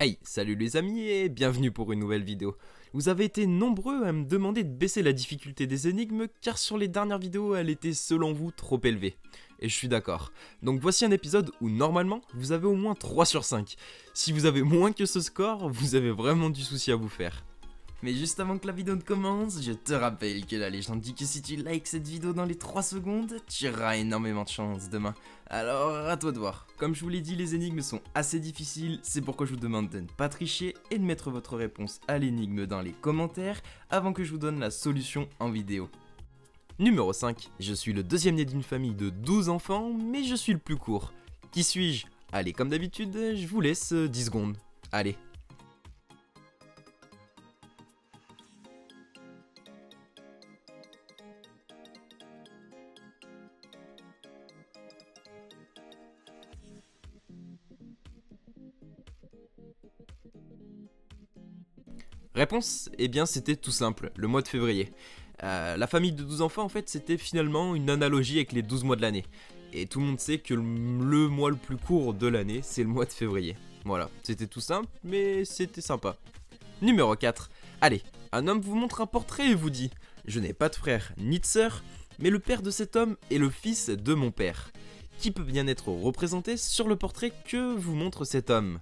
Hey, salut les amis et bienvenue pour une nouvelle vidéo. Vous avez été nombreux à me demander de baisser la difficulté des énigmes car sur les dernières vidéos elle était selon vous trop élevée. Et je suis d'accord. Donc voici un épisode où normalement vous avez au moins 3 sur 5. Si vous avez moins que ce score, vous avez vraiment du souci à vous faire. Mais juste avant que la vidéo ne commence, je te rappelle que la légende dit que si tu likes cette vidéo dans les 3 secondes, tu auras énormément de chance demain. Alors à toi de voir. Comme je vous l'ai dit, les énigmes sont assez difficiles, c'est pourquoi je vous demande de ne pas tricher et de mettre votre réponse à l'énigme dans les commentaires avant que je vous donne la solution en vidéo. Numéro 5, je suis le deuxième né d'une famille de 12 enfants, mais je suis le plus court. Qui suis-je? Allez, comme d'habitude, je vous laisse 10 secondes. Allez. Réponse? Eh bien c'était tout simple, le mois de février. La famille de 12 enfants en fait c'était finalement une analogie avec les 12 mois de l'année. Et tout le monde sait que le mois le plus court de l'année c'est le mois de février. Voilà, c'était tout simple mais c'était sympa. Numéro 4. Allez, un homme vous montre un portrait et vous dit: je n'ai pas de frère ni de sœur, mais le père de cet homme est le fils de mon père. Qui peut bien être représenté sur le portrait que vous montre cet homme?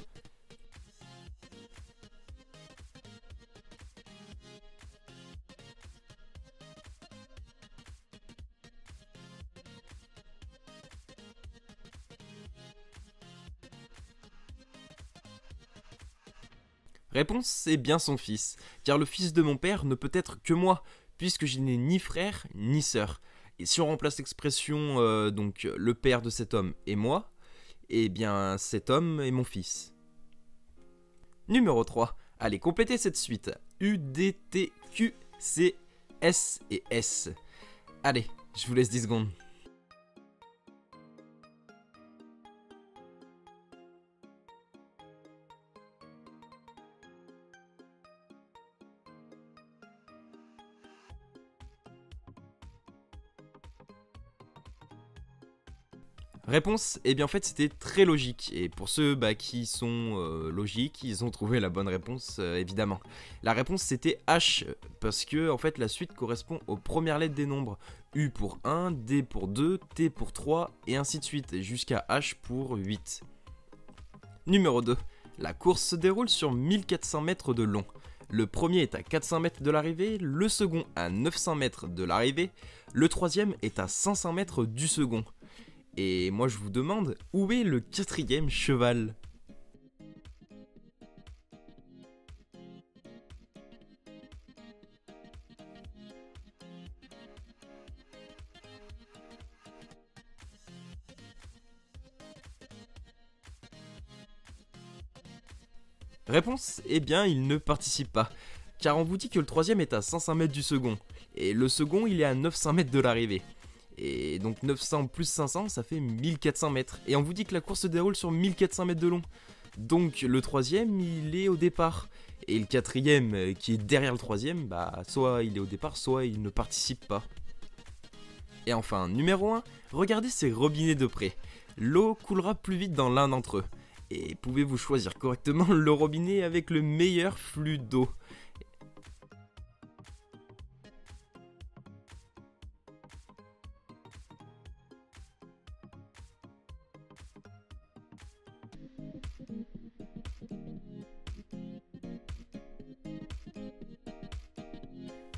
Réponse, c'est bien son fils, car le fils de mon père ne peut être que moi, puisque je n'ai ni frère ni sœur. Et si on remplace l'expression, donc le père de cet homme et moi, eh bien cet homme est mon fils. Numéro 3. Allez, complétez cette suite. U, D, T, Q, C, S et S. Allez, je vous laisse 10 secondes. Réponse, eh bien en fait c'était très logique, et pour ceux qui sont logiques, ils ont trouvé la bonne réponse évidemment. La réponse c'était H, parce que en fait la suite correspond aux premières lettres des nombres. U pour 1, D pour 2, T pour 3, et ainsi de suite, jusqu'à H pour 8. Numéro 2, la course se déroule sur 1400 mètres de long. Le premier est à 400 mètres de l'arrivée, le second à 900 mètres de l'arrivée, le troisième est à 500 mètres du second. Et moi je vous demande, où est le quatrième cheval? Réponse? Eh bien il ne participe pas, car on vous dit que le troisième est à 500 mètres du second, et le second il est à 900 mètres de l'arrivée. Et donc 900 plus 500 ça fait 1400 mètres. Et on vous dit que la course se déroule sur 1400 mètres de long. Donc le troisième il est au départ. Et le quatrième qui est derrière le troisième, soit il est au départ, soit il ne participe pas. Et enfin, numéro 1, regardez ces robinets de près. L'eau coulera plus vite dans l'un d'entre eux. Et pouvez-vous choisir correctement le robinet avec le meilleur flux d'eau?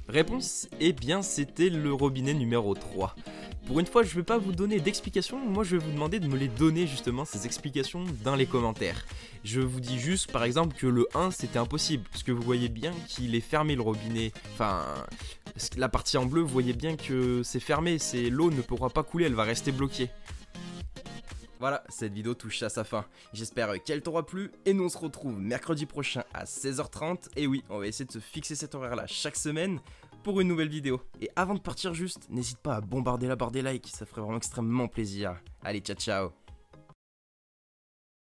Réponse? Eh bien c'était le robinet numéro 3. Pour une fois je vais pas vous donner d'explications, moi je vais vous demander de me les donner justement ces explications dans les commentaires. Je vous dis juste par exemple que le 1 c'était impossible, parce que vous voyez bien qu'il est fermé le robinet, enfin la partie en bleu vous voyez bien que c'est fermé, l'eau ne pourra pas couler, elle va rester bloquée. Voilà, cette vidéo touche à sa fin. J'espère qu'elle t'aura plu et nous on se retrouve mercredi prochain à 16h30. Et oui, on va essayer de se fixer cet horaire là chaque semaine pour une nouvelle vidéo. Et avant de partir juste, n'hésite pas à bombarder la barre des likes, ça ferait vraiment extrêmement plaisir. Allez, ciao ciao.